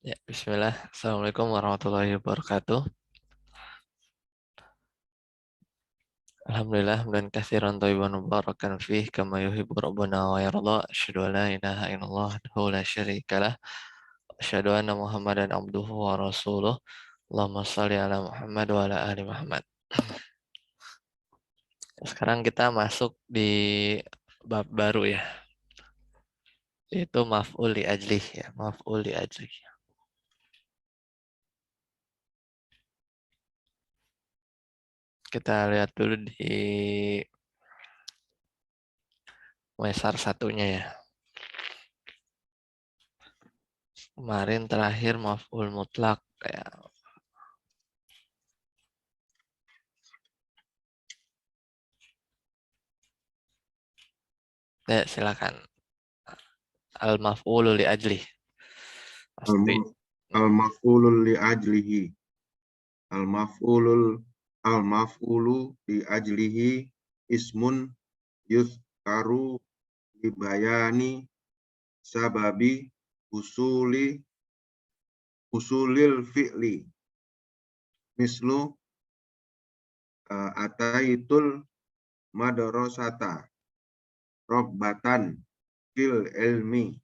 Ya, bismillah. Assalamualaikum warahmatullahi wabarakatuh. Alhamdulillah, dan katsiran thayyiban mubarakan fih, kama yuhibbu rabbuna wa yarda. Asyhadu an la ilaha illallah wahdahu la syarikalah. Asyhadu anna Muhammadan abduhu wa rasuluh. Allahumma shalli ala Muhammad wa ala ali Muhammad. Sekarang kita masuk di bab baru ya, yaitu maf'ul li ajlih ya, maf'ul li ajlih. Kita lihat dulu di Maisar satunya ya. Kemarin terakhir maf'ul mutlak ya. Ya, silakan. Al-maf'ulu li ajlih. Pasti. Al-maf'ulul li ajlihi. Al-maf'ulul al-maf'ulu li ajlihi ismun yuzkaru li bayani sababi usulil fi'li. Mislu ataitul madrasata robbatan fil ilmi.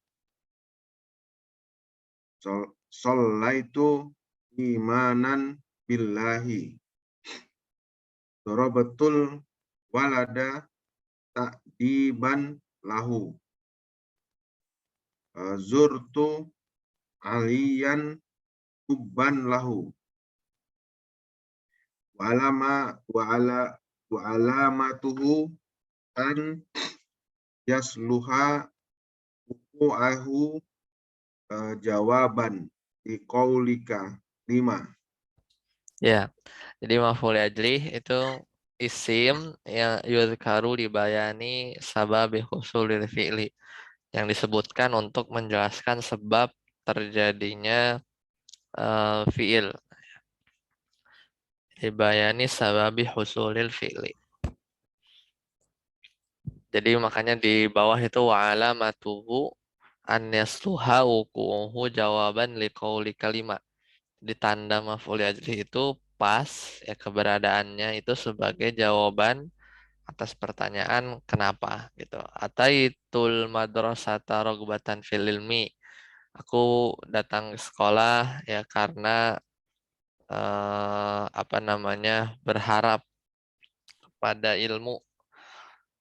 Shallaitu imanan billahi. Darabatul walada ta'diban lahu. Zurtu aliyan hubban lahu. Wa alamatuhu an yasluha u'ahu jawaban di qaulika 5. Ya. Jadi maf'ul li ajlih itu isim yang yuzkaru dibayani sababi husulil fi'li, yang disebutkan untuk menjelaskan sebab terjadinya fi'il. Dibayani sababi husulil fi'li. Jadi makanya di bawah itu wa alamatuhu an yasluha wuqu'uhu jawaban liqauli kalimat. Di tanda maf'ul li ajlih itu pas ya keberadaannya itu sebagai jawaban atas pertanyaan kenapa gitu. Ataitul madrasata rogbatan fil ilmi. Aku datang ke sekolah ya karena apa namanya berharap pada ilmu.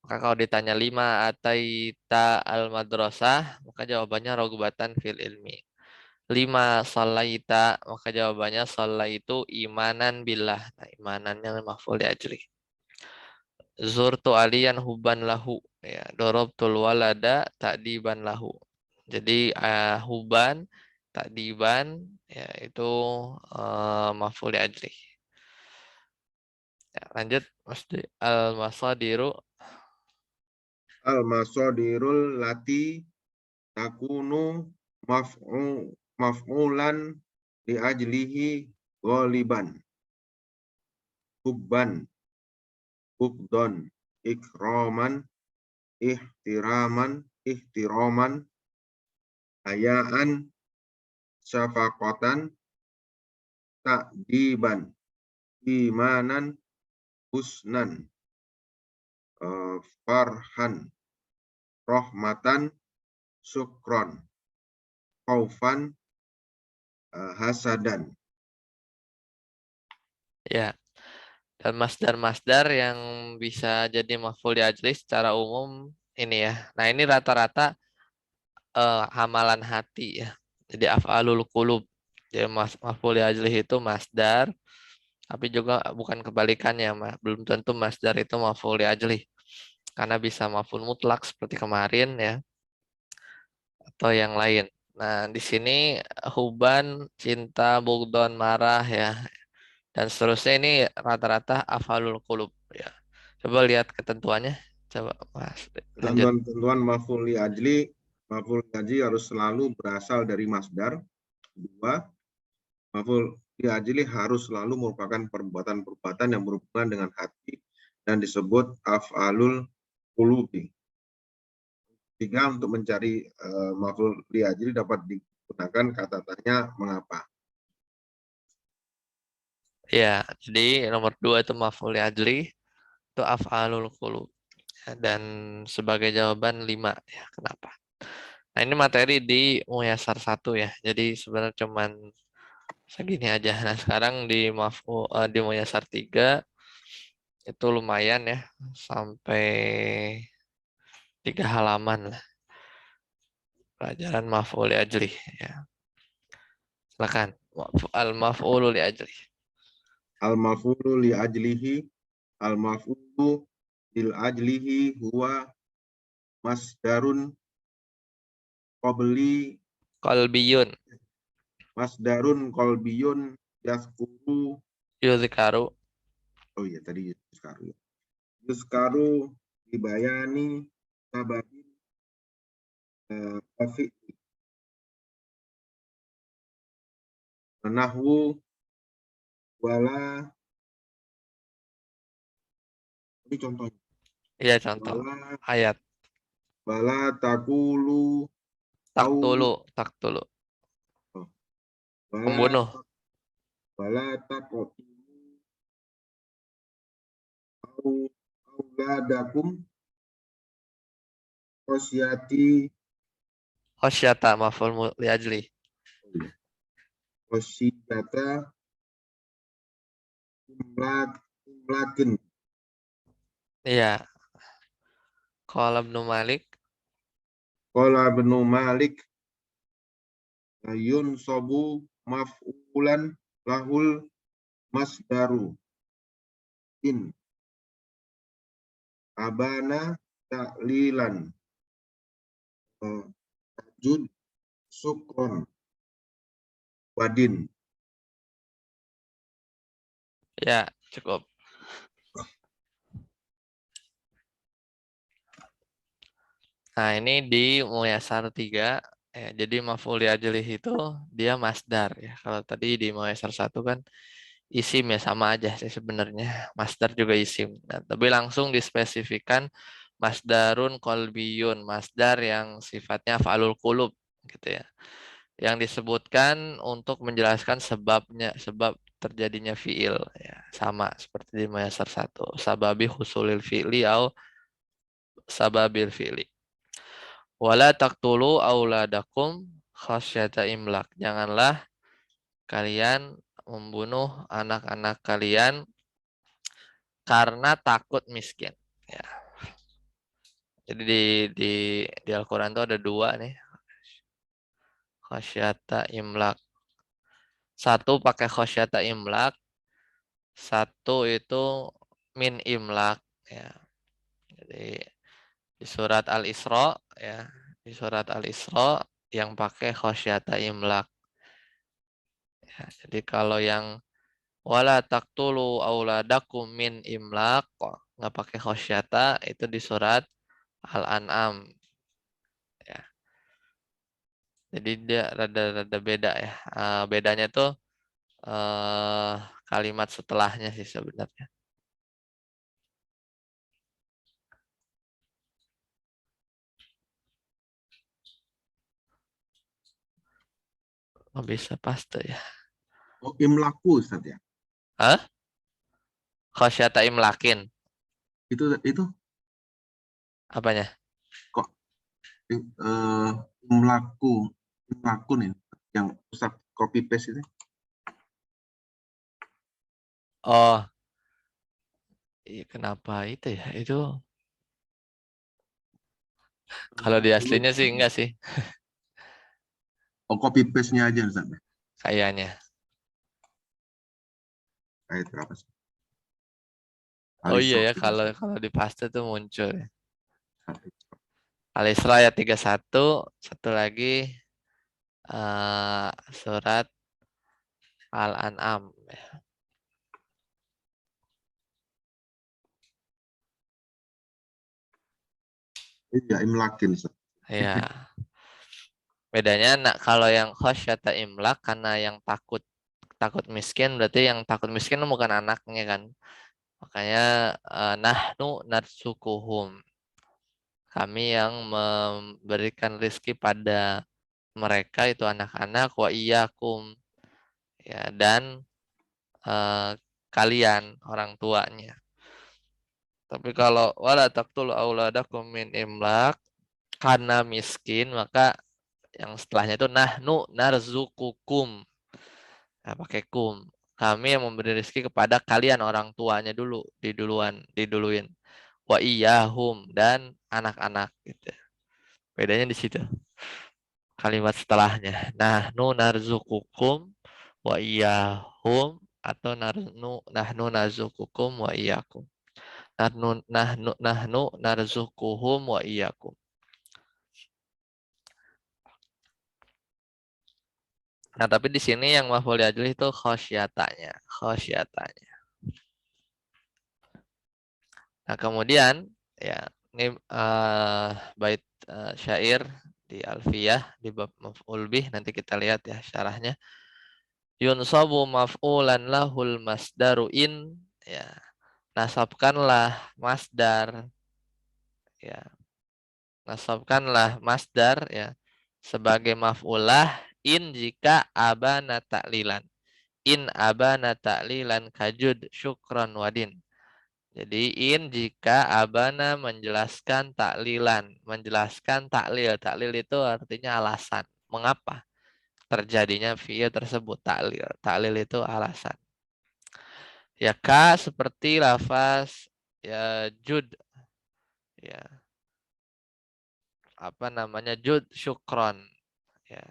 Maka kalau ditanya 5 ataita al madrasah, maka jawabannya rogbatan fil ilmi. 5 shalaita, maka jawabannya shalaitu imanan billah. Nah, imanannya maf'ul li ajli. Zurtu aliyan hubban lahu. Ya, dorobtul walada ta'diban lahu. Jadi huban, ta'diban ya itu maf'ul li ajli. Ya, lanjut al-masadiru. Al-masadirul lati takunu maf'ulan li ajlihi ghaliban. Hubban, hubdon, ikraman, ihtiraman, hayaan, syafaqatan, ta'diban, imanan, husnan, farhan, rahmatan, syukron, khaufan, hasadan. Ya, dan masdar-masdar yang bisa jadi maf'ul li ajli secara umum ini ya. Nah, ini rata-rata hamalan hati ya. Jadi af'alul qulub. Jadi maf'ul li ajli itu masdar, tapi juga bukan kebalikannya, belum tentu masdar itu maf'ul li ajli. Karena bisa maf'ul mutlak seperti kemarin ya, atau yang lain. Nah, di sini huban, cinta, bugdon, marah ya, dan seterusnya ini rata-rata af'alul qulub ya. Coba lihat ketentuannya. Coba Mas lanjut. Tentuan maf'ul li ajli harus selalu berasal dari masdar. 2. Maf'ul li ajli harus selalu merupakan perbuatan-perbuatan yang berhubungan dengan hati dan disebut af'alul qulubi. 3. Untuk mencari maf'ul li ajli dapat gunakan kata tanya mengapa. Ya, jadi nomor 2 itu maf'ul ajli, itu af'alul qulub. Ya, dan sebagai jawaban 5 ya, kenapa? Nah, ini materi di Muyasar 1 ya. Jadi sebenarnya cuman segini aja. Nah, sekarang di Muyasar 3 itu lumayan ya, sampai 3 halaman lah pelajaran maf'ul ajli ya. Silakan. Al-maf'ulu li ajli. Al-maf'ulu li ajlihi, al-maf'ulu lil ajlihi huwa masdarun qabli, Qalbiyun masdarun qalbiyun yazkuru. yuzkaru. Oh iya tadi yazkaru. Yazkaru dibayani sababin fi nahwu wala, ini contohnya, Iya contoh wala ayat wala takulu au, taktulu oh, wala membunuh. wala taqtulu au auladakum khosyati, Khosyata maf'ul li ajli. khosyata imlakin. Iya. Qala Ibnu Malik Qala Ibnu Malik yun sobu maf'ulan lahul masdaru in abana ta'lilan jud sukron wadin. ya cukup. Nah, ini di Muyasar 3 ya, jadi maf'ul li ajli itu dia masdar ya. Kalau tadi di Muyasar 1 kan isim ya, sama aja sih sebenarnya. Masdar juga isim. Nah, tapi langsung dispesifikan masdarun kolbiyun, masdar yang sifatnya fa'alul qulub gitu ya. Yang disebutkan untuk menjelaskan sebab terjadinya fiil ya. Sama seperti di Muyasar 1. Sababi husulil fi'li au sababil fi'li. Wala taqtulu auladakum khasyata imlak. Janganlah kalian membunuh anak-anak kalian karena takut miskin. Ya. Jadi di di Al-Qur'an itu ada 2 nih. Khasyata imlak. Satu pakai khasyata imlak, satu itu min imlak ya. Jadi di surat Al-Isra ya, di surat Al-Isra yang pakai khasyata imlak. Ya, jadi kalau yang wala taqtulu auladakum min imlaq kok nggak pakai khosyata itu di surat Al-An'am ya. Jadi dia rada-rada beda ya. Bedanya tuh eh, kalimat setelahnya sih sebenarnya. Oh, bisa paste ya. Oh, imlaku Ustaz ya. Hah? Khosyata imlakin. Itu Apanya? kok imlaku imlaku nih yang Ustaz copy paste itu. Oh, iya, kenapa itu ya? Itu kalau di aslinya sih enggak sih Oh, copy paste-nya aja Ustaz. kayaknya. Ayat berapa sih? Oh iya Al-Isra ya, kalau 31. kalau di paste tuh muncul ya. Al-Isra ayat 31, satu lagi surat Al-An'am. Iya, imlakin Ustaz. Ya, bedanya kalau yang khosyata imlak karena yang takut takut miskin berarti yang takut miskin bukan anaknya kan. Makanya nahnu narsukuhum. Kami yang memberikan rizki pada mereka itu anak-anak, wa iyyakum, ya, dan kalian orang tuanya. Tapi kalau wala taqtulu auladakum min imlaq, karena miskin, maka yang setelahnya itu nahnu narzukukum. Nah, pakai kum. Kami yang memberi rezeki kepada kalian orang tuanya dulu, diduluin. Wa iyahum, dan anak-anak gitu. Bedanya di situ. Kalimat setelahnya. Nahnu narzukukum wa iyahum, atau nahnu narzukukum wa iyakum. Nahnu narzukuhum wa iyakum. Nah, tapi di sini yang maf'ul ajli itu khosyatanya, khosyatanya. Nah, kemudian ya ini bait syair di Alfiyah di bab maf'ul bih, nanti kita lihat ya syarahnya. Yunsabu maf'ulan lahul masdaru in, ya. Nasabkanlah masdar, ya. Nasabkanlah masdar, ya, sebagai maf'ulah in jika abana ta'lilan. In abana ta'lilan kajud syukron wadin. Jadi in jika abana menjelaskan taklilan, menjelaskan taklil. Taklil itu artinya alasan. Mengapa terjadinya fi'il tersebut, taklil. Taklil itu alasan. Ya ka seperti lafaz ya jud, ya apa namanya, jud syukron, ya.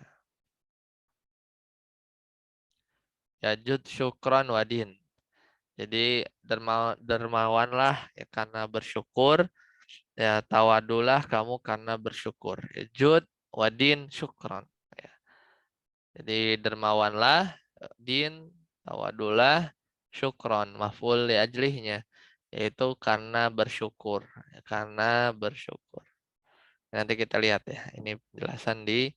Ya jud syukron wadin. Jadi dermawanlah ya karena bersyukur, ya tawadulah kamu karena bersyukur. Ya, jud wadin syukron. Ya. Jadi dermawanlah, din, tawadulah, syukron, maf'ul li ajlihnya, yaitu karena bersyukur, ya, karena bersyukur. Nanti kita lihat ya, ini penjelasan di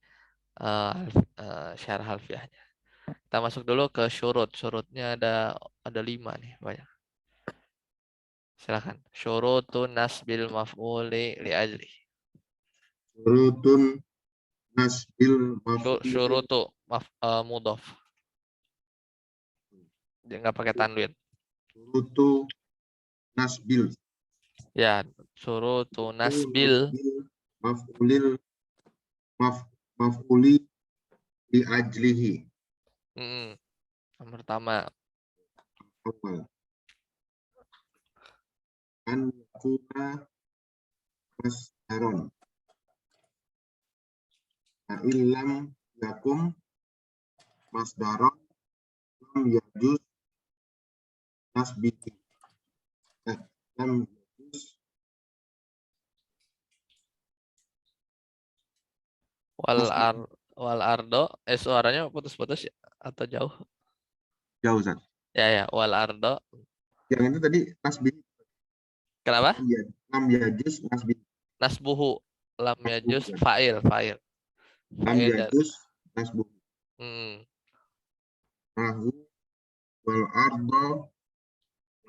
syarah alfiahnya. Kita masuk dulu ke syurut. Syurutnya ada 5 nih, banyak. Silakan. Syurutun nasbil maf'uli li ajli. Syurutun nasbil maf'ul. Syurutu mudhof. Dia nggak pakai tanwin. Syurutu nasbil. Ya, syurutu nasbil. Maf'ulil maf'uli li ajlihi. Yang pertama. Awal. An yakuna masdaron. Ilam yakum masdaron lam yajuz nasbihi. Lam yajuz Wal ardo, suaranya putus-putus ya? Atau jauh? jauh, Zat. Ya, wal ardo. Yang itu tadi nasbihi. Kenapa? Lam yajuz nasbihi. Nasbuhu. Lam yajuz fa'il. Lam yajuz nasbuhu. Rahu wal ardo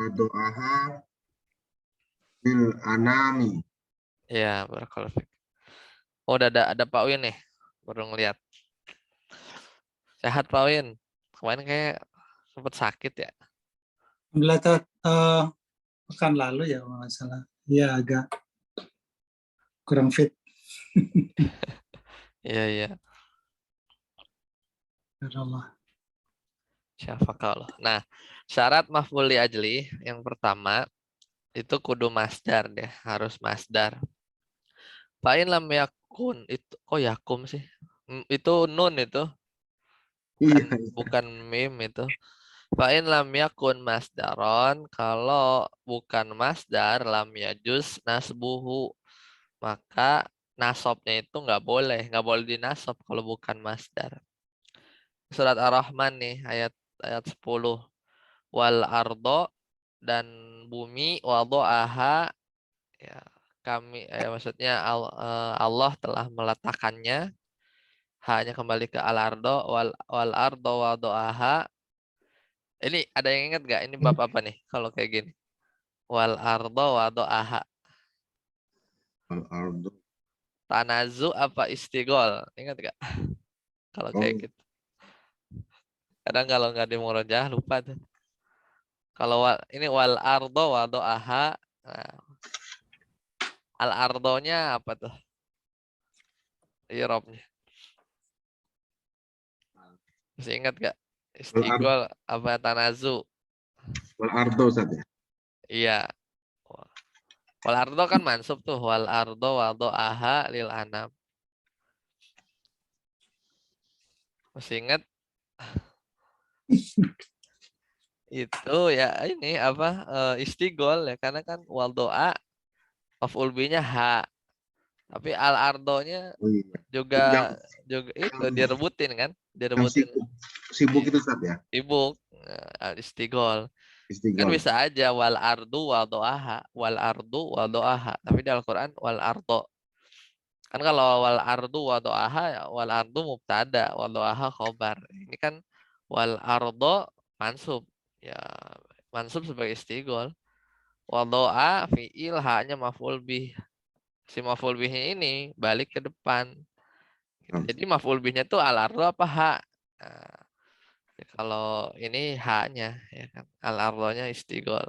wado'aha bil anami. Ya, barakallahu fiik. Oh, udah ada Pak Win nih. Baru ngeliat. Sehat Pak Win. Kemarin kayak sempat sakit ya. Alhamdulillah pekan lalu ya masalah. Ya agak kurang fit. Iya. Allah. Syafakallah. Nah, syarat maf'ul li ajli yang pertama itu kudu masdar deh, harus masdar. Fa'in lam yakun itu kok yakum sih? Itu nun itu. Bukan mim itu. Fa'in lam yakun masdaron, kalau bukan masdar lam yajuz nasbuhu, maka nasobnya itu nggak boleh dinasab kalau bukan masdar. Surat Ar-Rahman nih ayat 10. Wal ardo, dan bumi, wado'aha, ya kami maksudnya Allah telah meletakkannya, hanya kembali ke al ardo, wal ardo wado'aha. Ini ada yang ingat gak ini bab apa nih kalau kayak gini? Wal ardo wado'aha. Wal ardo. Tanazu apa istigol? Ingat gak? kalau Oh, kayak gitu. Kadang kalau nggak di murojaah lupa tuh. Kalau ini wal ardo wadoaha, nah, al ardonya apa tuh? Irobnya. Masih ingat gak? Istigol apa tanazu? wal ardo Ustaz ya. Iya. Wal ardo kan mansub tuh. Wal ardo wadoaha lil anam. Masih ingat? Itu ya ini apa istigol ya karena kan wal doa maf'ul bihnya ha. Tapi al ardonya Oh iya. Yang juga juga itu yang, direbutin kan? yang Direbutin sibuk itu Ustaz ya. ibuk al istigol. Kan Istighol. bisa aja wal ardu wal doaha, wal ardu wal doaha. Tapi di Al-Qur'an wal ardo. Kan kalau wal ardu wal doaha ya wal ardu mubtada, wal doaha khobar. Ini kan wal ardo mansub. Ya mansub sebagai istigol. Wal doa fiil haknya maf'ul bih. Si maf'ul bihnya ini balik ke depan. Gitu. Jadi maf'ul bihnya tuh al ardo apa ha? Nah, kalau ini haknya ya kan. Al ardonya istigol.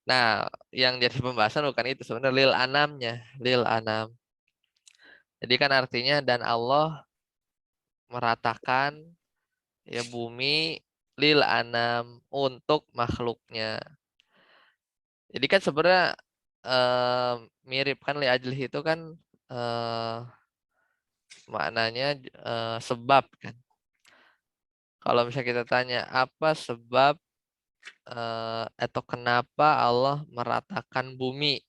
Nah, yang jadi pembahasan bukan itu sebenarnya lil anamnya, lil anam. Jadi kan artinya dan Allah meratakan ya bumi lil anam untuk makhluknya. Jadi kan sebenarnya mirip kan li ajlih itu kan eh, maknanya sebab kan. Kalau misalnya kita tanya apa sebab atau kenapa Allah meratakan bumi?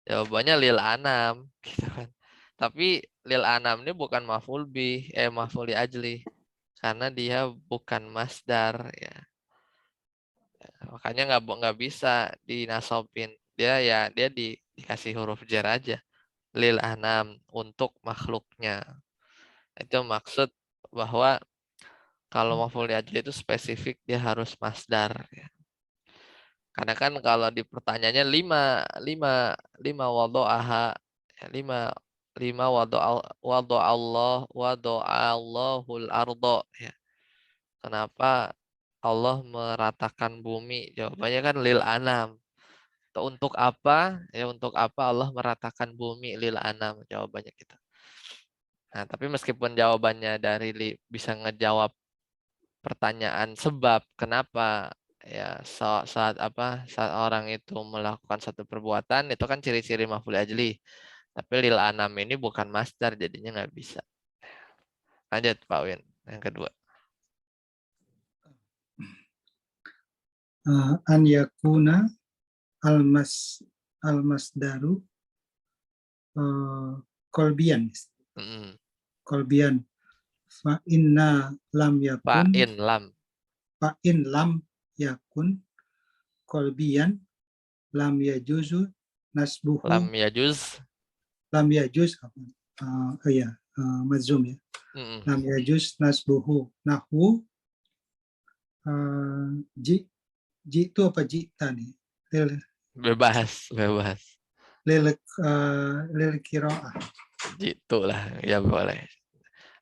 Jawabannya lil anam gitu kan. Tapi lil anam ini bukan maf'ul bih, maf'ul li ajli karena dia bukan masdar ya. Makanya nggak bisa dinasobin. Dia dikasih huruf jar aja. Lil anam untuk makhluknya. Itu maksud bahwa kalau maf'ul li ajli itu spesifik dia harus masdar ya. Karena kan kalau di pertanyaannya lima wado'aha ya, lima wado'allahul ardo ya. Kenapa Allah meratakan bumi? Jawabannya kan lil anam. Untuk apa? Ya untuk apa Allah meratakan bumi lil anam? Jawabannya gitu. Nah, tapi meskipun jawabannya dari bisa ngejawab pertanyaan sebab kenapa ya saat orang itu melakukan satu perbuatan itu kan ciri-ciri maf'ul ajli. Tapi lil anam ini bukan masdar jadinya nggak bisa. Lanjut Pak Win yang kedua. An yakuna almasdaru kolbian. Mm-mm. Kolbian. Fa inna lam yakun. Fa in lam yakun kolbian lam yajuzu nasbuhu. Lam yajuz. Lam yajuz mazum ya. Mm-mm. Lam yajuz nasbuhu. Nahwu ji itu apa jita nih? Bebas. Lil kiroah. Gitu lah, ya boleh.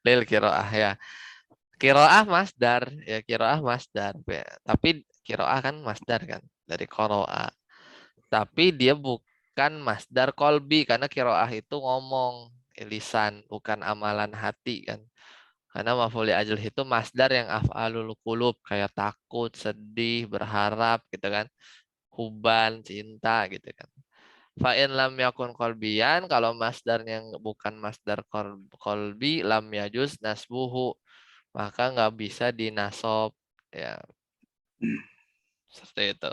Lil kiroah ya. Kiroah masdar, ya kiroah masdar. Tapi kiroah kan masdar kan dari koroah. Tapi dia bukan masdar kolbi karena kiroah itu ngomong lisan, bukan amalan hati kan. Karena maf'ul ajl itu masdar yang af'alul qulub kayak takut, sedih, berharap gitu kan. Huban, cinta gitu kan. Fa'in lam yakun kolbian, kalau masdarnya bukan masdar kolbi, lam yajuz nasbuhu, maka nggak bisa dinasob. Ya, seperti itu.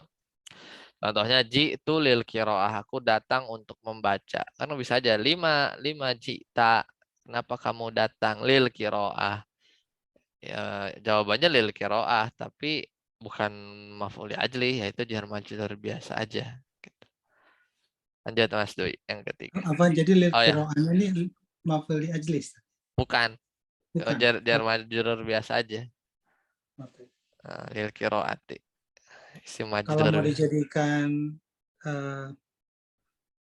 Contohnya ji itu lil kiroah, aku datang untuk membaca. Kan bisa aja lima jita. Kenapa kamu datang lil kiroah? Ya, jawabannya lil kiroah, tapi bukan maf'ul ajli, yaitu jar majrur biasa aja. Gitu. Lanjut Mas Dwi yang ketiga. Apa jadi lil Oh ya, kiroahnya ini maf'ul ajlis? bukan. Bukan. Jar majrur biasa aja. Okay. Lil kiroati. Isim Kalau mau majrur. dijadikan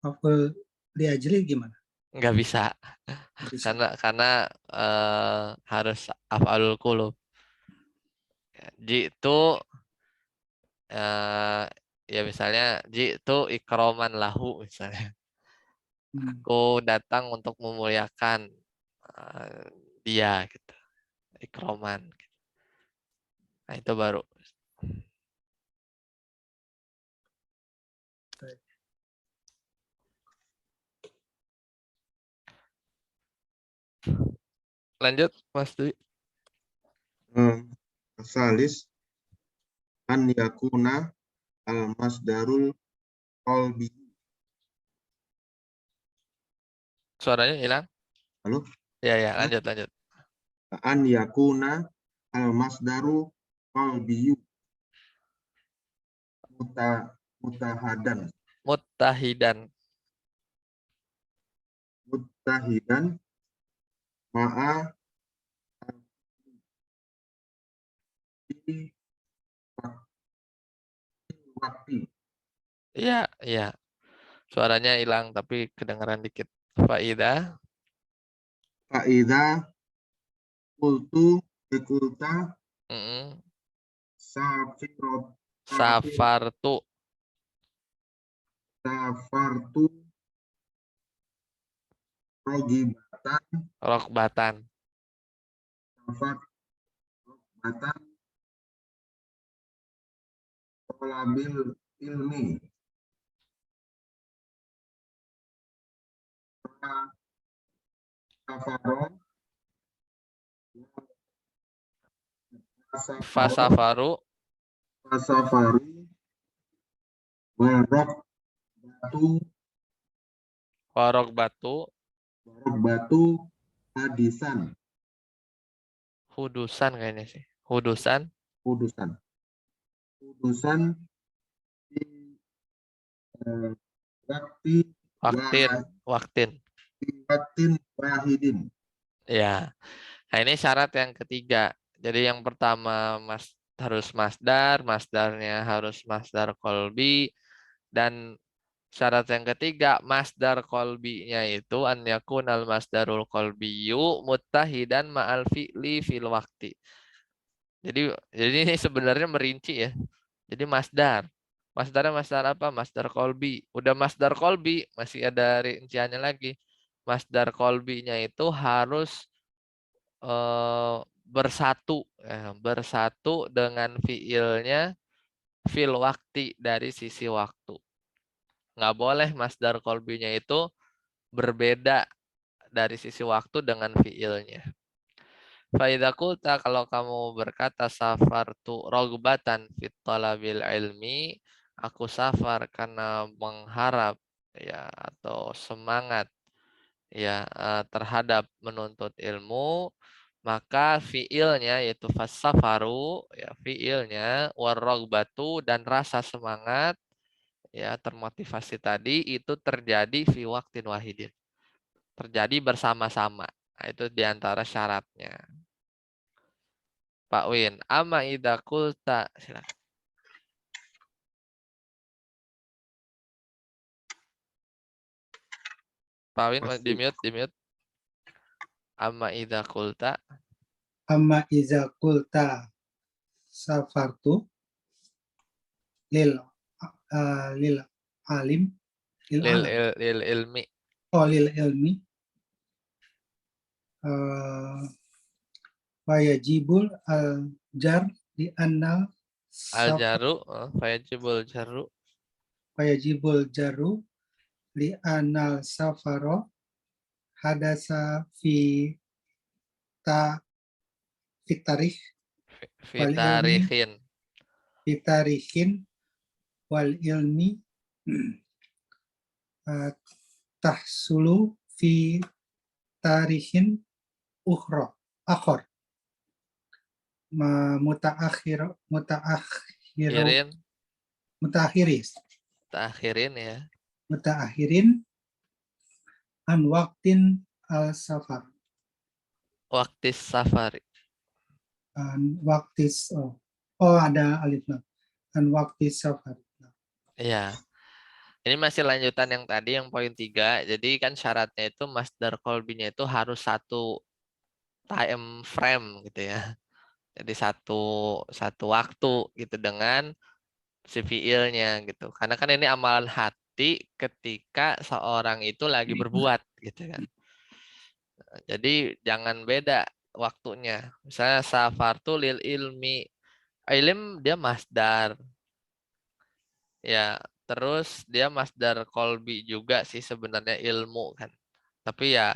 maf'ul ajli gimana? nggak bisa Bisa. karena harus af'alul qulub. Jitu ya misalnya jitu ikroman lahu misalnya. Hmm. Aku datang untuk memuliakan dia gitu. Ikroman. Nah, itu baru. Lanjut, Mas Dwi. Salis an yakuna al masdarul qalbi. Suaranya hilang? Halo? Ya, ya, Hah? lanjut. An yakuna al masdaru qalbiyu mutahadan Muttahidan. ma'a wakti. Iya, iya. Suaranya hilang tapi kedengaran dikit. Faidah. Fa'idha kultu bikulta Mm-mm. safirot Safartu. safartu rogibatan Rokbatan. safar rogibatan tolabil ilmi safaro Fasafaru. safari warok batu Warokbatu. warok batu hadisan Hudusan kayaknya sih. Hudusan. kudusan kudusan di waktu Waktin. Waktin. waktin wahidin. Ya. Nah, ini syarat yang ketiga. Jadi yang pertama harus masdar, masdarnya harus masdar kolbi, dan syarat yang ketiga masdar kolbinya itu an yakunal masdarul kolbiyu muttahidan ma'al fi'li fil wakti. Jadi ini sebenarnya merinci ya. Jadi masdar. Masdarnya masdar apa? Masdar kolbi. Udah masdar kolbi, masih ada rinciannya lagi. Masdar kolbinya itu harus bersatu, bersatu dengan fiilnya fil waktu dari sisi waktu. Nggak boleh masdar kolbinya itu berbeda dari sisi waktu dengan fiilnya. Faidha qulta, kalau kamu berkata safartu rogbatan fit talabil ilmi, aku safar karena mengharap ya atau semangat ya terhadap menuntut ilmu, maka fiilnya yaitu fasafaru ya fiilnya warogbatu dan rasa semangat ya termotivasi tadi itu terjadi fi waktin wahidin, terjadi bersama-sama. Nah, itu diantara syaratnya. Pak Win, ama idza qulta, silakan. Pak Win di mute. Ama idza qulta Amma iza kulta safartu lil lil alim lil lil, alam lil ilmi lil ilmi wajibul al jar di annal al safar jaru fayajibul jaru wajibul jaru li annal safaro hadasa ta fitarih wal ilmi fitarihin. fitarihin wal ilmi tahsulu fi tarihin ukhra akhor Irin mutaakhiris takhirin ya. mutaakhirin an waktin al safar Waktu safari. an waktis oh ada alif lam an waktis safar. Ya. Ini masih lanjutan yang tadi yang poin 3. Jadi kan syaratnya itu masdar kolbinya itu harus satu time frame gitu ya. Jadi satu satu waktu gitu dengan si fiilnya gitu. Karena kan ini amalan hati ketika seorang itu lagi berbuat gitu kan. Jadi jangan beda waktunya. Misalnya safartu lil ilmi. Ilim dia masdar. Ya, terus dia masdar kolbi juga sih sebenarnya ilmu kan. Tapi ya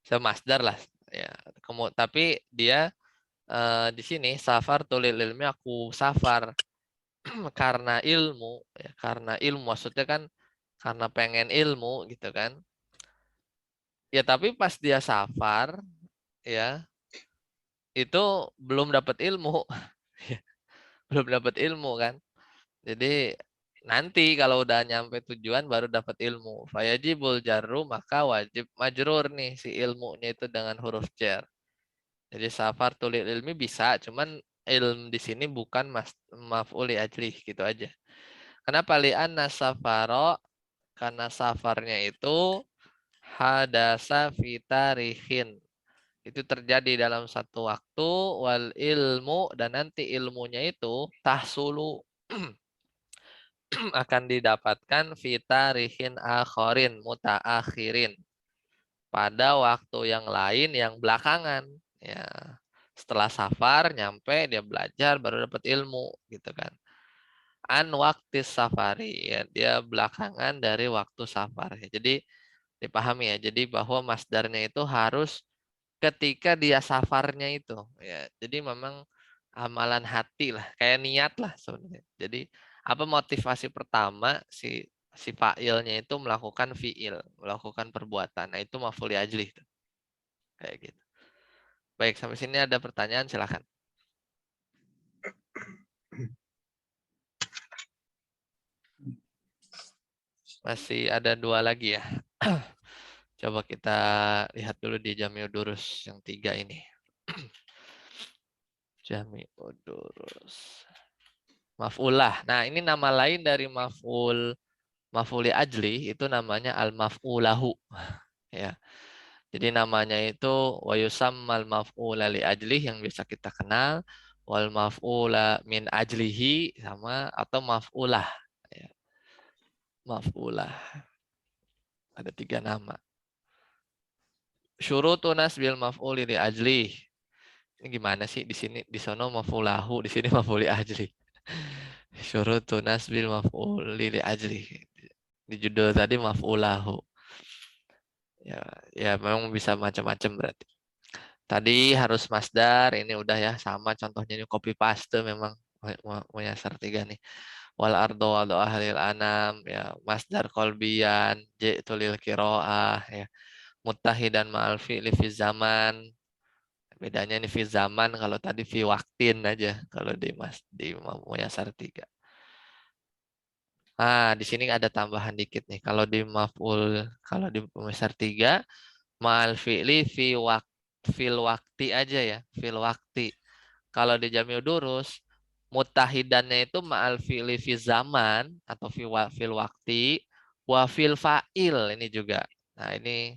semasdar lah ya. Tapi dia di sini safar tulil ilmi aku safar karena ilmu ya, karena ilmu maksudnya kan karena pengen ilmu gitu kan. Ya tapi pas dia safar ya itu belum dapat ilmu. Belum dapat ilmu kan. Jadi nanti kalau udah nyampe tujuan baru dapat ilmu. Fayajibul jarru maka wajib majrur nih si ilmunya itu dengan huruf jar. Jadi safar tulil ilmi bisa, cuman ilm di sini bukan maf'uli ajlih gitu aja. Kenapa li'anna safaro? Karena safarnya itu hadasa fitarihin. Itu terjadi dalam satu waktu wal ilmu dan nanti ilmunya itu tahsulu akan didapatkan fitarihin akhorin mutaakhirin pada waktu yang lain yang belakangan ya. Setelah safar nyampe dia belajar baru dapat ilmu gitu kan. An waktu safari ya dia belakangan dari waktu safar. Jadi dipahami ya. Jadi bahwa masdarnya itu harus ketika dia safarnya itu ya. Jadi memang amalan hati lah, kayak niat lah sebenarnya. Jadi apa motivasi pertama si fa'ilnya itu melakukan fi'il, melakukan perbuatan. Nah, itu maf'ul ajlih tuh. Kayak gitu. Baik, sampai sini ada pertanyaan silakan. Masih ada 2 lagi ya. Coba kita lihat dulu di Jami'ud Durus yang 3 ini. Jami'ud Durus. Maf'ulah. Nah, ini nama lain dari maf'uli ajli itu namanya al-maf'ulahu. Ya. Jadi namanya itu wa yusammal maf'ula li ajli yang bisa kita kenal, wal maf'ula min ajlihi sama atau maf'ulah. Ya. Maf'ulah. Ada 3 nama. Syurutun nasbil maf'uli li ajli. Ini gimana sih di sini di sono maf'ulahu, di sini maf'uli ajli. Syurutun nasbil maf'uli li ajli. Di judul tadi maf'ulahu. Ya, ya memang bisa macam-macam berarti. Tadi harus masdar, ini udah ya sama contohnya ini copy paste memang menyasar 3 nih. Wal ardo wal ahlil anam ya masdar kolbian j tulil kiroah ya muttahidan ma'al fi'li fi zaman. Bedanya ini fi zaman kalau tadi fi waktin aja kalau di menyasar 3. Nah, di sini ada tambahan dikit nih. Kalau di maf'ul, kalau di menyasar 3 ma'al fi'li fil wakti aja ya, fil wakti. Kalau di Jami'ud Durus, mutahidannya itu ma'al fi'li fi zaman atau fil wakti, wa fil fa'il ini juga. Nah, ini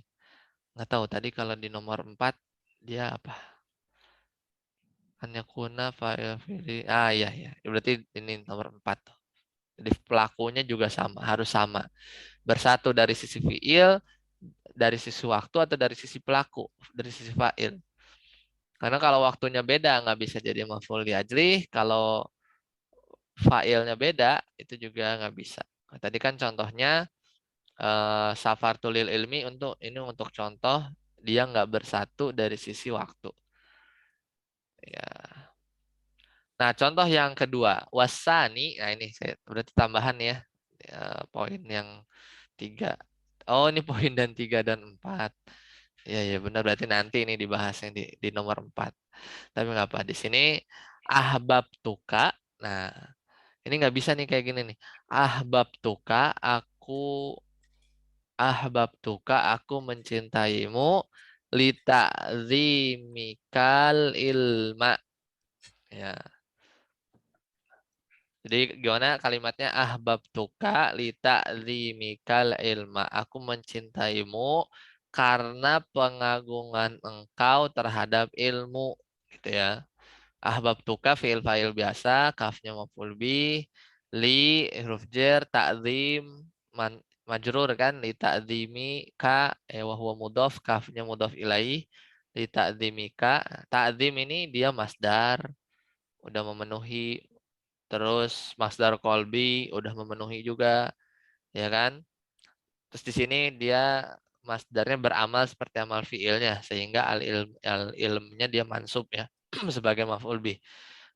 nggak tahu tadi kalau di nomor 4 dia apa? Hanya kuna fa'il fi'li. Ah iya ya. Berarti ini nomor 4 tuh. Jadi pelakunya juga sama, harus sama. Bersatu dari sisi fi'il, dari sisi waktu atau dari sisi pelaku, dari sisi fa'il. Karena kalau waktunya beda nggak bisa jadi maf'ul li ajlih, kalau fa'ilnya beda itu juga nggak bisa. Nah, tadi kan contohnya safartul lil ilmi untuk contoh dia nggak bersatu dari sisi waktu. Ya. Nah, contoh yang kedua, wasani. Nah, ini saya berarti tambahan ya. Poin yang 3. Oh, ini poin dan 3 dan 4. Ya, ya benar berarti nanti ini dibahas yang di nomor 4. Tapi nggak apa di sini ahbab tuka. Nah, ini nggak bisa nih kayak gini nih. Ahbab tuka aku mencintaimu lita zimikal ilma. Ya. Jadi gimana kalimatnya? Ahbabtuka lita'zimikal ilma. Aku mencintaimu karena pengagungan engkau terhadap ilmu, gitu ya. Ahbabtuka fi'il fa'il biasa, kafnya maf'ul bih, li huruf jar, ta'zim majrur kan, li ta'zimi ka wa huwa mudhaf, kafnya mudhaf ilaih, li ta'zimika. Ta'zim ini dia masdar, udah memenuhi. Terus masdar kolbi udah memenuhi juga, ya kan? Terus di sini dia masdarnya beramal seperti amal fiilnya, sehingga al ilmnya dia mansub ya sebagai maf'ul bih.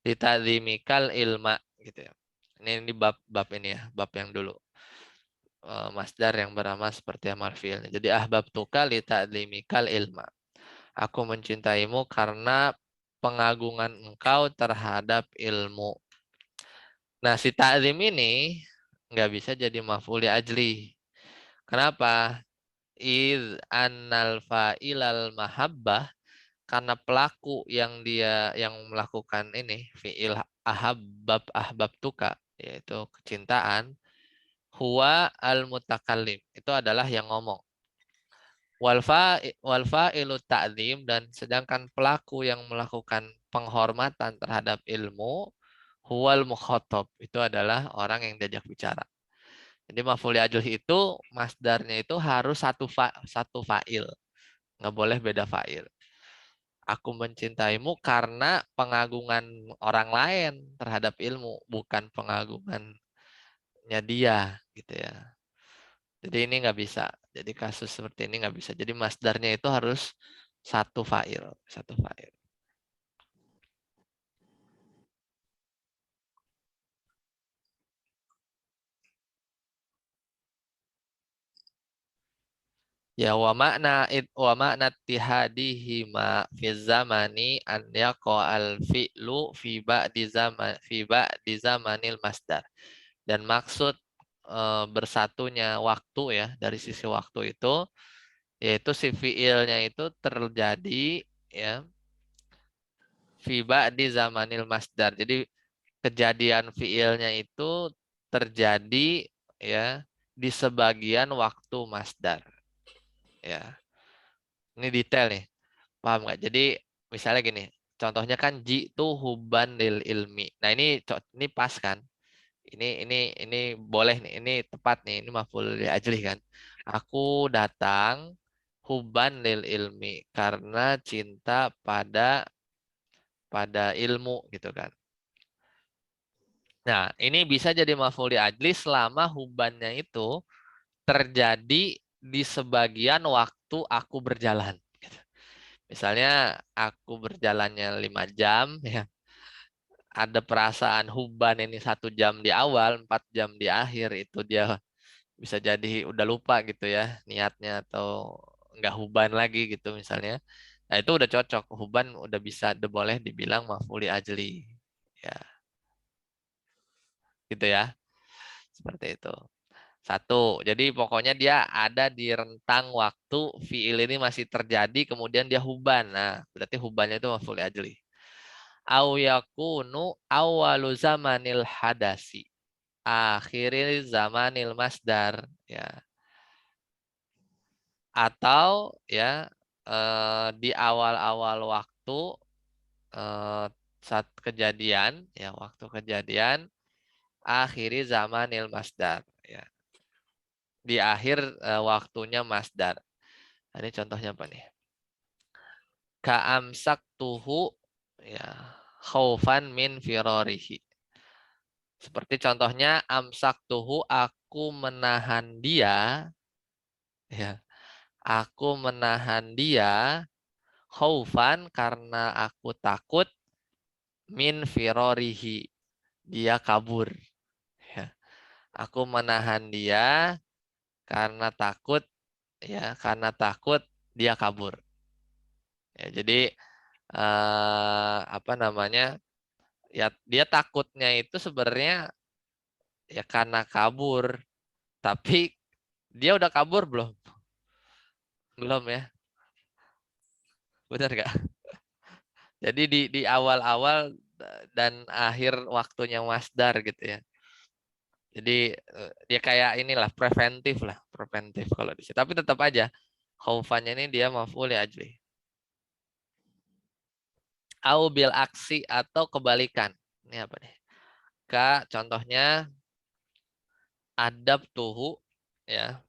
Litadzimikal ilma gitu ya. Ini bab ini ya, bab yang dulu. Masdar yang beramal seperti amal fiilnya. Jadi ahbabtuka litadzimikal ilma. Aku mencintaimu karena pengagungan engkau terhadap ilmu. Nah, si ta'zim ini nggak bisa jadi maf'ul ajli. Kenapa? Iz annal fa'ilal mahabbah, karena pelaku yang melakukan ini fi'il ahbab tuka, yaitu kecintaan, huwa al mutakallim, itu adalah yang ngomong. Wal fa'ilu ta'zim, dan sedangkan pelaku yang melakukan penghormatan terhadap ilmu, huwal mukhatab, itu adalah orang yang diajak bicara. Jadi maf'ul ajli itu masdarnya itu harus satu fa'il. Nggak boleh beda fa'il. Aku mencintaimu karena pengagungan orang lain terhadap ilmu, bukan pengagungannya dia, gitu ya. Jadi ini nggak bisa. Jadi kasus seperti ini nggak bisa. Jadi masdarnya itu harus satu fa'il, satu fa'il. Ya wa makna ittihadihima fi zamani an yaqa'al fi'lu fi ba'di zamanil masdar. Dan maksud bersatunya waktu ya, dari sisi waktu itu, yaitu si fi'ilnya itu terjadi ya fi ba'di zamanil masdar. Jadi kejadian fi'ilnya itu terjadi ya di sebagian waktu masdar ya. Ini detail nih. Paham nggak? Jadi misalnya gini, contohnya kan jitu huban lil ilmi. Nah, ini pas kan? Ini boleh nih, ini tepat nih, ini maf'ul li ajlih kan. Aku datang huban lil ilmi karena cinta pada ilmu gitu kan. Nah, ini bisa jadi maf'ul li ajlih selama hubannya itu terjadi di sebagian waktu aku berjalan. Gitu. Misalnya aku berjalannya 5 jam ya, ada perasaan huban ini 1 jam di awal, 4 jam di akhir, itu dia bisa jadi udah lupa gitu ya niatnya, atau nggak huban lagi gitu misalnya. Nah, itu udah cocok, huban udah bisa, udah boleh dibilang maf'uli ajli ya, gitu ya, seperti itu. Satu, jadi pokoknya dia ada di rentang waktu fiil ini masih terjadi, kemudian dia huban. Nah, berarti hubannya itu maf'uli ajli. Au yakunu awalu zamanil hadasi, akhiril zamanil masdar ya, atau ya di awal-awal waktu saat kejadian ya, waktu kejadian, akhiri zamanil masdar ya, di akhir waktunya masdar. Nah, ini contohnya apa nih? Ka'amsak tuhu ya khaufan min firorihi. Seperti contohnya amsak tuhu, aku menahan dia ya, aku menahan dia khaufan karena aku takut min firorihi, dia kabur ya. Aku menahan dia karena takut dia kabur ya. Jadi apa namanya ya, dia takutnya itu sebenarnya ya karena kabur, tapi dia udah kabur belum? Belum ya, benar nggak? Jadi di awal-awal dan akhir waktunya masdar gitu ya. Jadi dia kayak inilah preventif kalau di situ. Tapi tetap aja khaufannya ini dia maf'ul li ajli. Au bil aksi atau kebalikan. Ini apa nih? Contohnya adab tuhu ya.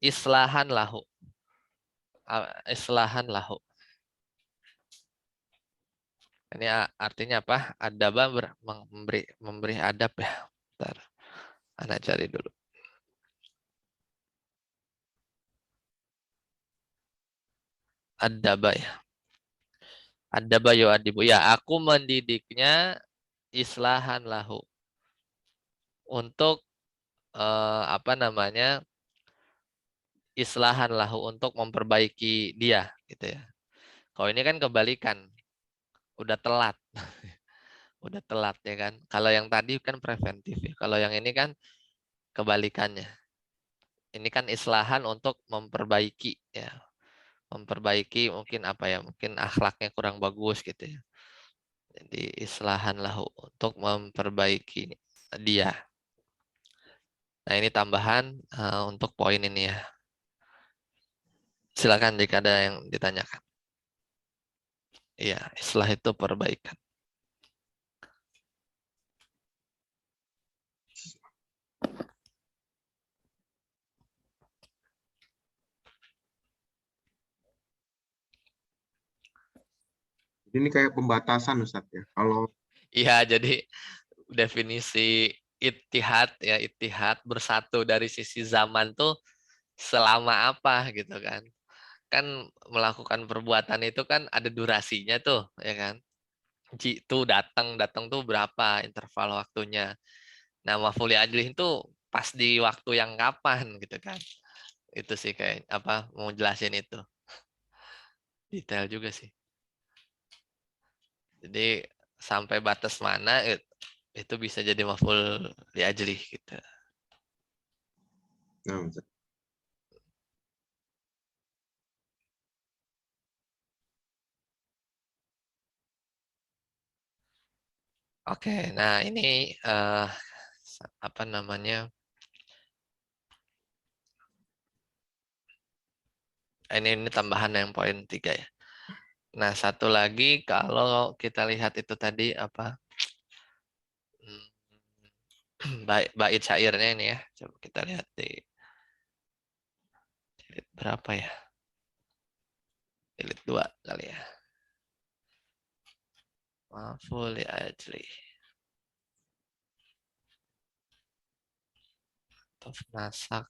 Islahan lahu. Islahan lahu. Ini artinya apa? Adaba memberi adab ya. Bentar. Anak cari dulu. Adaba ya. Adaba yu'adibu. Ya, aku mendidiknya islahan lahu. Untuk apa namanya? Islahan lahu, untuk memperbaiki dia gitu ya. Kalau ini kan kebalikan. Udah telat. Udah telat ya kan. Kalau yang tadi kan preventif ya. Kalau yang ini kan kebalikannya. Ini kan islahan untuk memperbaiki ya. Memperbaiki mungkin apa ya? Mungkin akhlaknya kurang bagus gitu ya. Jadi islahan lahu, untuk memperbaiki dia. Nah, ini tambahan untuk poin ini ya. Silakan jika ada yang ditanyakan. Iya, islah itu perbaikan. Ini kayak pembatasan Ustaz ya. Kalau Iya, jadi definisi ittihad bersatu dari sisi zaman tuh selama apa gitu kan. Kan melakukan perbuatan itu kan ada durasinya tuh, ya kan. Itu datang tuh berapa interval waktunya. Nah, maf'ul ajlih itu pas di waktu yang kapan gitu kan. Itu sih kayak apa mau jelasin itu. Detail juga sih. Jadi sampai batas mana itu bisa jadi maf'ul ajlih gitu. nah, Ustaz. Oke, nah ini apa namanya? Ini tambahan yang poin 3 ya. Nah, satu lagi kalau kita lihat itu tadi apa? Bait syairnya ini ya. Coba kita lihat di jilid berapa ya? Jilid 2 kali ya. Maf'ul ajli. Tof nasak.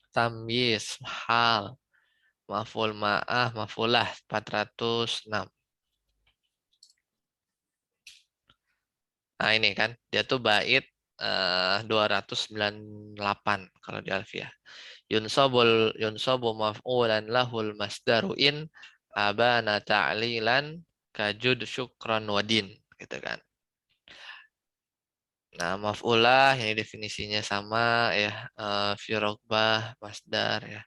Tamyiz, hal, maf'ul ma'ah, maf'ulah 406. Nah, ini kan dia tuh bait 298 kalau di Alfiah. Yunsabu maf'ulan lahul masdaru in abana ta'lilan kajud syukran wadin gitu kan. Nah, maf'ulah ini definisinya sama ya, fi rogbah masdar ya.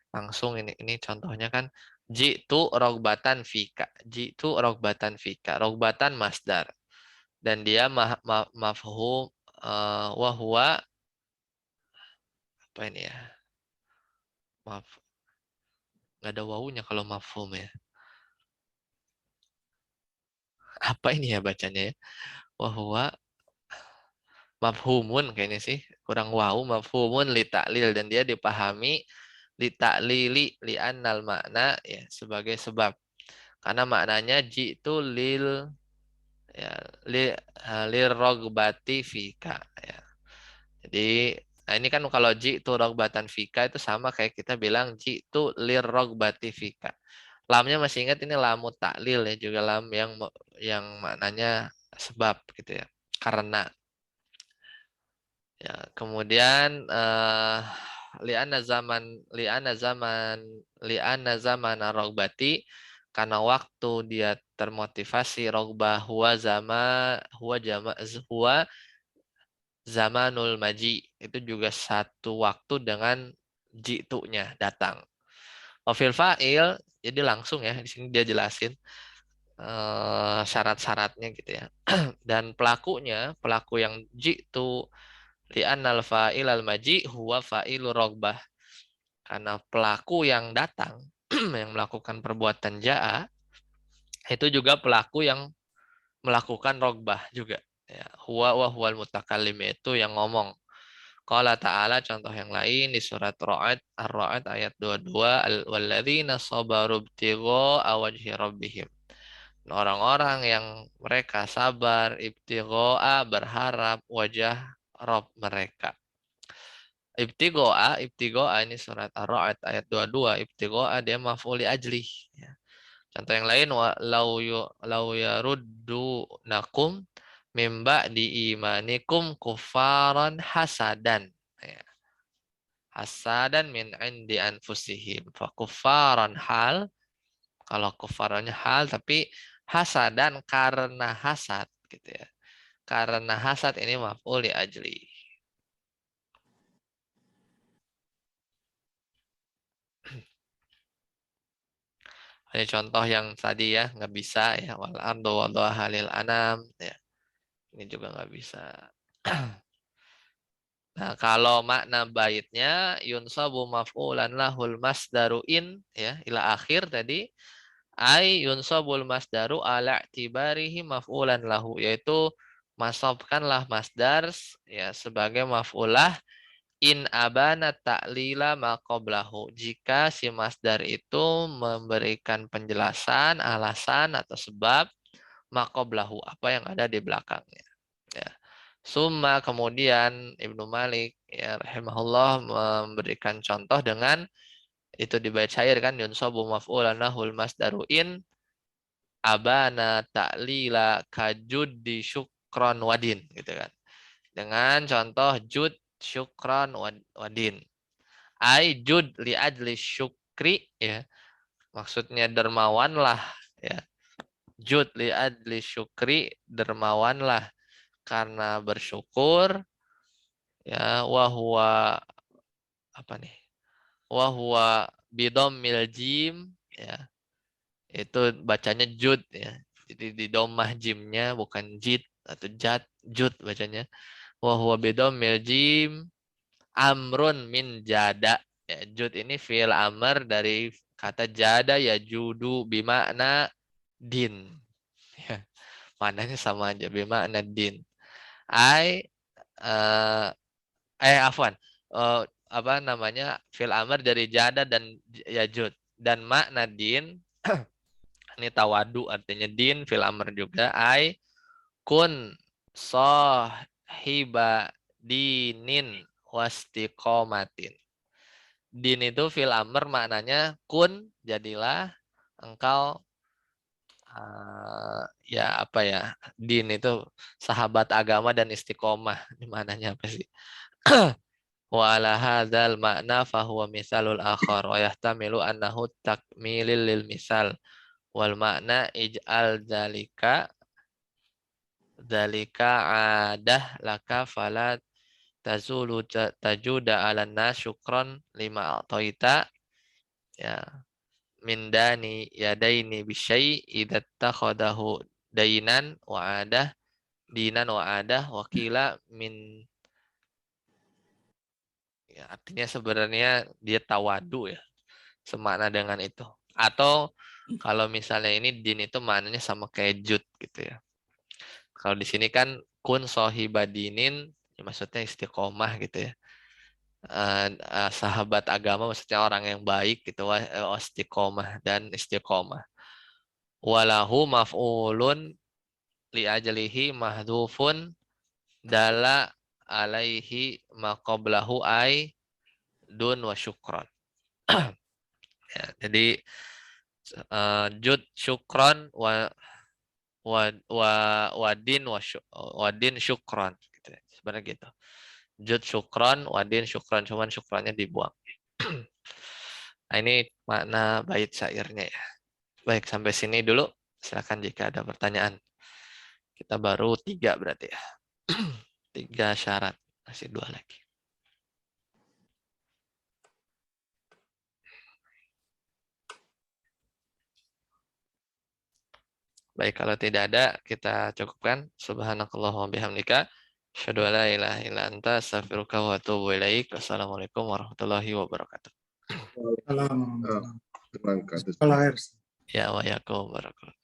Langsung ini contohnya kan jitu rogbatan fika. Jitu rogbatan fika. Rogbatan masdar. Dan dia mafhum wahwa apa ini ya? Maaf, nggak ada wawunya kalau mafhum ya. Apa ini ya bacanya ya? Wahwa mafhumun kayaknya sih. Kurang wawu, mafhumun li ta'lil, dan dia dipahami li ta'lili li annal makna ya sebagai sebab. Karena maknanya jitu lil ya lir rogbati fika ya. Jadi nah ini kan kalau jitu rogbatan fika itu sama kayak kita bilang jitu lir rogbati fika. Lamnya masih ingat, ini lamu taklil ya, juga lam yang maknanya sebab gitu ya. Karena ya, kemudian li'anna zaman rogbati, karena waktu dia termotivasi, rogbah huwa zamanul maji, itu juga satu waktu dengan jitunya datang. Wafil fa'il, jadi langsung ya di sini dia jelasin syarat-syaratnya gitu ya. Dan pelaku yang jitu li'annal fa'il al-maji huwa fa'ilu rogbah. Karena pelaku yang datang yang melakukan perbuatan ja'a itu juga pelaku yang melakukan rogbah juga. Ya, huwa wa huwal mutakallim, itu yang ngomong. Qala ta'ala, contoh yang lain di surat Ar-Ra'd ayat 22, walladzina sabaru ibtigha'a wajhi rabbihim. Orang-orang yang mereka sabar ibtigha'a, berharap wajah Rabb mereka. Ibtigha'a ini surat Ar-Ra'd ayat 22, ibtigha'a dia maf'ul li ajli. Ya. Contoh yang lain, lau yaruddu nakum mimba di imanikum kufaran hasadan. Ya. Hasadan min indi anfusihim. Fa kufaran hal, kalau kufarannya hal, tapi hasadan karena hasad gitu ya. Karena hasad ini maf'ul li ajli. Ini contoh yang tadi ya, nggak bisa ya. Wal ardu wadhaha lil anam ya. Ini juga nggak bisa. Nah, kalau makna baitnya yunsabu maf'ulan lahul masdaru in ya, ila akhir tadi, ai yunsabul masdaru ala i'tibarihi maf'ulan lahu, yaitu masabkanlah masdar ya sebagai maf'ulah in abana ta'lila ma qablahu, jika si masdar itu memberikan penjelasan, alasan atau sebab ma qablahu, apa yang ada di belakangnya ya. Summa, kemudian Ibnu Malik ya rahimahullah memberikan contoh dengan itu di bait syair kan, yunsabu maf'ulan lahul masdaru in abana ta'lila kajud di syukron wadin gitu kan. Dengan contoh jud syukron wadin. Ai jud li ajli syukri ya. Maksudnya dermawanlah ya. Jud li ajli syukri, dermawanlah karena bersyukur ya, wahwa apa nih, wahwa bidommil jim ya, itu bacanya jud ya, jadi di domah jimnya bukan jid atau jad, jud bacanya. Wahwa bidommil jim amrun min jada ya, jud ini fi'il amr dari kata jada ya, judu bimakna din ya, maknanya sama aja, bimakna din. Ai afwan, apa namanya, fil amr dari jada dan yajud, dan makna din ini tawadu, artinya din fil amr juga. Ai kun sahiba dinin wastiqomatin. Din itu fil amr, maknanya kun, jadilah engkau ya apa ya, din itu sahabat agama dan istiqomah. Ini maknanya apa sih? Wa ala hadzal makna fahuwa misalul akhar wa yahtamilu annahu takmilil lil misal wal makna ij'al dzalika adah laka fala tazulu tajuda ala nas syukran lima ataita ya min dani yadaini bisyai idza takhadahu dainan wa adah dinan wa adah wakila min ya, artinya sebenarnya dia tawadu ya, semakna dengan itu. Atau kalau misalnya ini din itu maknanya sama kayak jud gitu ya. Kalau di sini kan kun sohibadinin, ya maksudnya istiqomah gitu ya. Sahabat agama maksudnya orang yang baik gitu, istiqomah dan istiqomah. Walahu maf'ulun li ajlihi mahdhufun dala alaihi maqablahu ay dun wa syukron. Ya, jadi jud syukron wadin syukron gitu. Sebenarnya gitu. Jud syukron wadin syukron, cuman syukronnya dibuang. Nah, ini makna bait syairnya ya. Baik, sampai sini dulu. Silakan jika ada pertanyaan. Kita baru 3 berarti ya. 3 syarat. Masih 2 lagi. Baik, kalau tidak ada, kita cukupkan. Subhanakallahumma bihamdika. Asyhadu an la ilaha illa anta astaghfiruka wa atubu ilaik. Wassalamualaikum warahmatullahi wabarakatuh. Salam. Terima kasih. Sekolah air. Ya wa yakum warahmatullahi